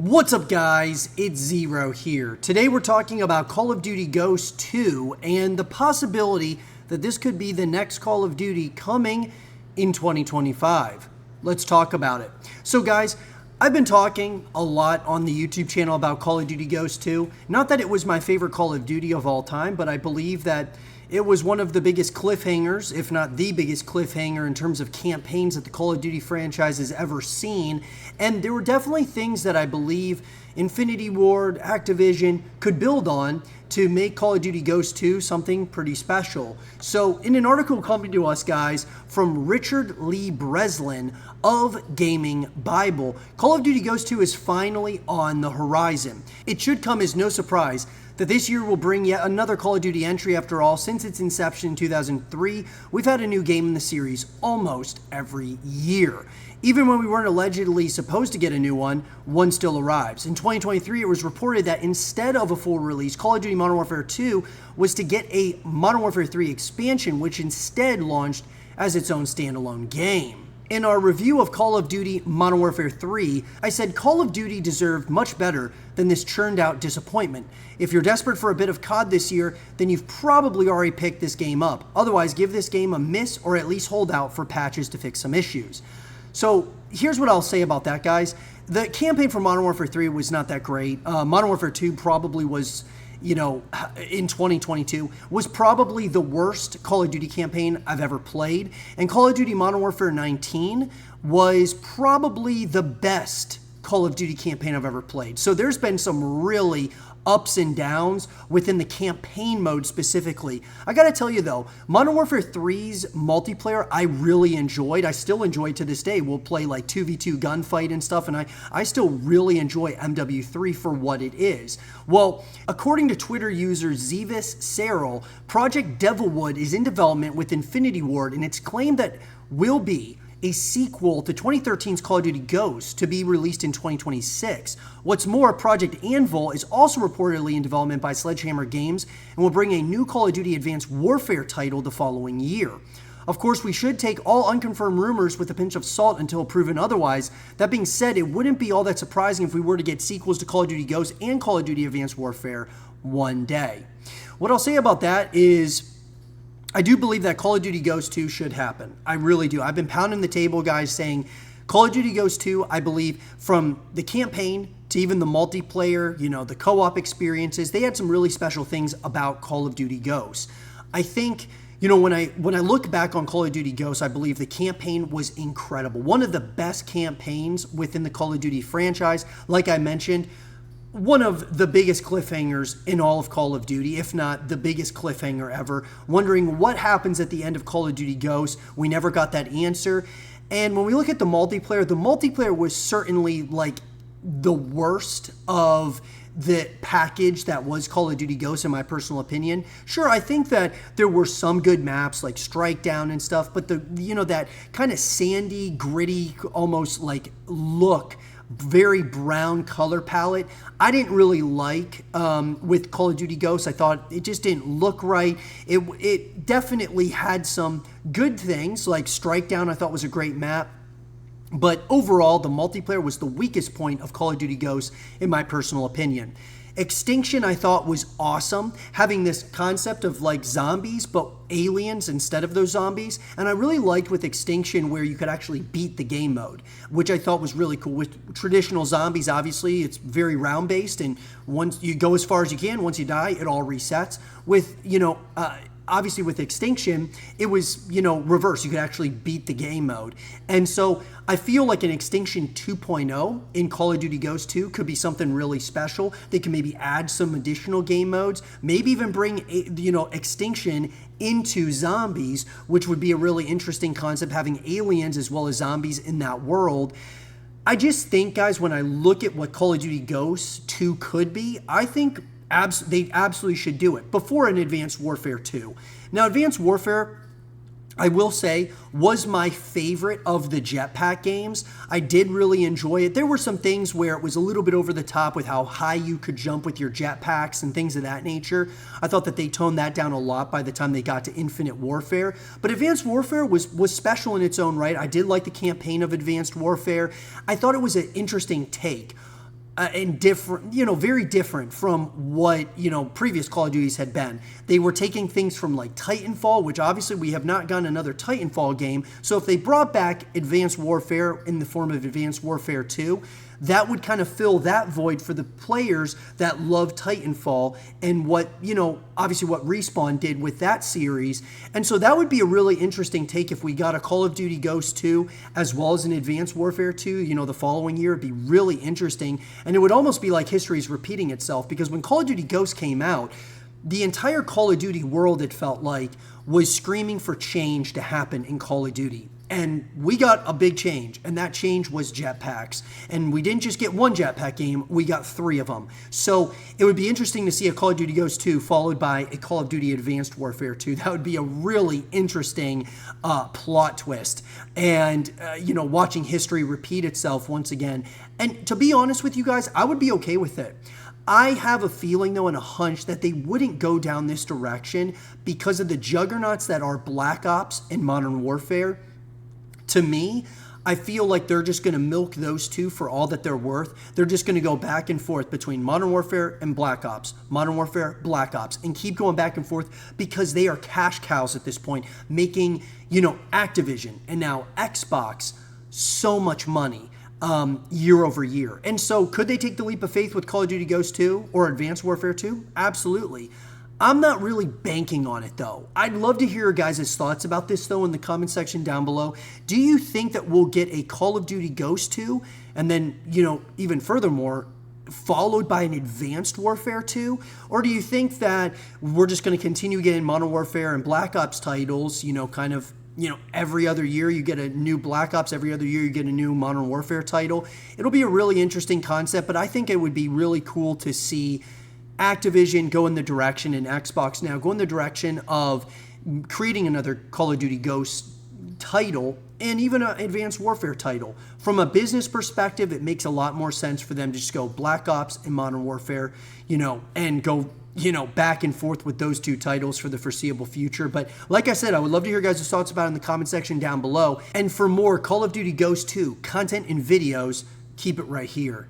What's up guys, it's Zero here. Today we're talking about Call of Duty Ghosts 2 and the possibility that this could be the next Call of Duty coming in 2025. Let's talk about it. So guys, I've been talking a lot on the YouTube channel about Call of Duty Ghosts 2. Not that it was my favorite Call of Duty of all time, but I believe that it was one of the biggest cliffhangers, if not the biggest cliffhanger in terms of campaigns that the Call of Duty franchise has ever seen. And there were definitely things that I believe Infinity Ward, Activision could build on to make Call of Duty Ghosts 2 something pretty special. So in an article coming to us, guys, from Richard Lee Breslin of Gaming Bible, Call of Duty Ghosts 2 is finally on the horizon. It should come as no surprise that this year will bring yet another Call of Duty entry. After all, since its inception in 2003, we've had a new game in the series almost every year. Even when we weren't allegedly supposed to get a new one still arrives. In 2023, it was reported that instead of a full release, Call of Duty Modern Warfare 2 was to get a Modern Warfare 3 expansion, which instead launched as its own standalone game. In our review of Call of Duty Modern Warfare 3, I said Call of Duty deserved much better than this churned out disappointment. If you're desperate for a bit of COD this year, then you've probably already picked this game up. Otherwise, give this game a miss or at least hold out for patches to fix some issues. So here's what I'll say about that, guys. The campaign for Modern Warfare 3 was not that great. Modern Warfare 2 probably was, in 2022, was probably the worst Call of Duty campaign I've ever played. And Call of Duty Modern Warfare 19 was probably the best Call of Duty campaign I've ever played. So there's been some really ups and downs within the campaign mode specifically. I gotta tell you though, Modern Warfare 3's multiplayer I really enjoyed. I still enjoy to this day. We'll play like 2v2 gunfight and stuff, and I still really enjoy MW3 for what it is. Well, according to Twitter user Zevis Serral, Project Devilwood is in development with Infinity Ward, and it's claimed that will be a sequel to 2013's Call of Duty Ghosts to be released in 2026. What's more, Project Anvil is also reportedly in development by Sledgehammer Games and will bring a new Call of Duty Advanced Warfare title the following year. Of course, we should take all unconfirmed rumors with a pinch of salt until proven otherwise. That being said, it wouldn't be all that surprising if we were to get sequels to Call of Duty Ghosts and Call of Duty Advanced Warfare one day. What I'll say about that is, I do believe that Call of Duty Ghosts 2 should happen. I really do. I've been pounding the table, guys, saying Call of Duty Ghosts 2, I believe, from the campaign to even the multiplayer, the co-op experiences, they had some really special things about Call of Duty Ghosts. I think, when I look back on Call of Duty Ghosts, I believe the campaign was incredible. One of the best campaigns within the Call of Duty franchise. Like I mentioned, one of the biggest cliffhangers in all of Call of Duty, if not the biggest cliffhanger ever, wondering what happens at the end of Call of Duty Ghosts. We never got that answer. And when we look at the multiplayer was certainly like the worst of the package that was Call of Duty Ghosts, in my personal opinion. Sure, I think that there were some good maps like Strike Down and stuff, but that kind of sandy, gritty, almost like look, very brown color palette, I didn't really like with Call of Duty Ghosts. I thought it just didn't look right. It definitely had some good things, like Strike Down I thought was a great map. But overall, the multiplayer was the weakest point of Call of Duty Ghosts, in my personal opinion. Extinction, I thought, was awesome, having this concept of like zombies, but aliens instead of those zombies. And I really liked with Extinction where you could actually beat the game mode, which I thought was really cool. With traditional zombies, obviously, it's very round-based, and once you go as far as you can, once you die, it all resets. With, obviously with Extinction, it was, reverse. You could actually beat the game mode. And so I feel like an Extinction 2.0 in Call of Duty Ghosts 2 could be something really special. They can maybe add some additional game modes, maybe even bring, Extinction into zombies, which would be a really interesting concept, having aliens as well as zombies in that world. I just think, guys, when I look at what Call of Duty Ghosts 2 could be, I think they absolutely should do it before an Advanced Warfare 2. Now, Advanced Warfare, I will say, was my favorite of the jetpack games. I did really enjoy it. There were some things where it was a little bit over the top with how high you could jump with your jetpacks and things of that nature. I thought that they toned that down a lot by the time they got to Infinite Warfare. But Advanced Warfare was special in its own right. I did like the campaign of Advanced Warfare. I thought it was an interesting take. and different, very different from what, previous Call of Duties had been. They were taking things from like Titanfall, which obviously we have not gotten another Titanfall game. So if they brought back Advanced Warfare in the form of Advanced Warfare 2, that would kind of fill that void for the players that love Titanfall and what, obviously what Respawn did with that series. And so that would be a really interesting take if we got a Call of Duty Ghosts 2 as well as an Advanced Warfare 2, the following year. It'd be really interesting. And it would almost be like history's repeating itself, because when Call of Duty Ghosts came out, the entire Call of Duty world, it felt like, was screaming for change to happen in Call of Duty. And we got a big change, and that change was jetpacks. And we didn't just get one jetpack game, we got 3 of them. So it would be interesting to see a Call of Duty Ghosts 2 followed by a Call of Duty Advanced Warfare 2. That would be a really interesting plot twist. And, watching history repeat itself once again. And to be honest with you guys, I would be okay with it. I have a feeling, though, and a hunch that they wouldn't go down this direction because of the juggernauts that are Black Ops and Modern Warfare. To me, I feel like they're just going to milk those two for all that they're worth. They're just going to go back and forth between Modern Warfare and Black Ops, Modern Warfare, Black Ops, and keep going back and forth because they are cash cows at this point, making, Activision and now Xbox so much money year over year. And so could they take the leap of faith with Call of Duty Ghosts 2 or Advanced Warfare 2? Absolutely. I'm not really banking on it, though. I'd love to hear your guys' thoughts about this, though, in the comment section down below. Do you think that we'll get a Call of Duty Ghosts 2 and then, even furthermore, followed by an Advanced Warfare 2? Or do you think that we're just going to continue getting Modern Warfare and Black Ops titles, every other year you get a new Black Ops, every other year you get a new Modern Warfare title? It'll be a really interesting concept, but I think it would be really cool to see Activision go in the direction, and Xbox now go in the direction of creating another Call of Duty Ghosts title and even an Advanced Warfare title. From a business perspective, it makes a lot more sense for them to just go Black Ops and Modern Warfare, and go, back and forth with those two titles for the foreseeable future. But like I said, I would love to hear your guys' thoughts about it in the comment section down below. And for more Call of Duty Ghosts 2 content and videos, keep it right here.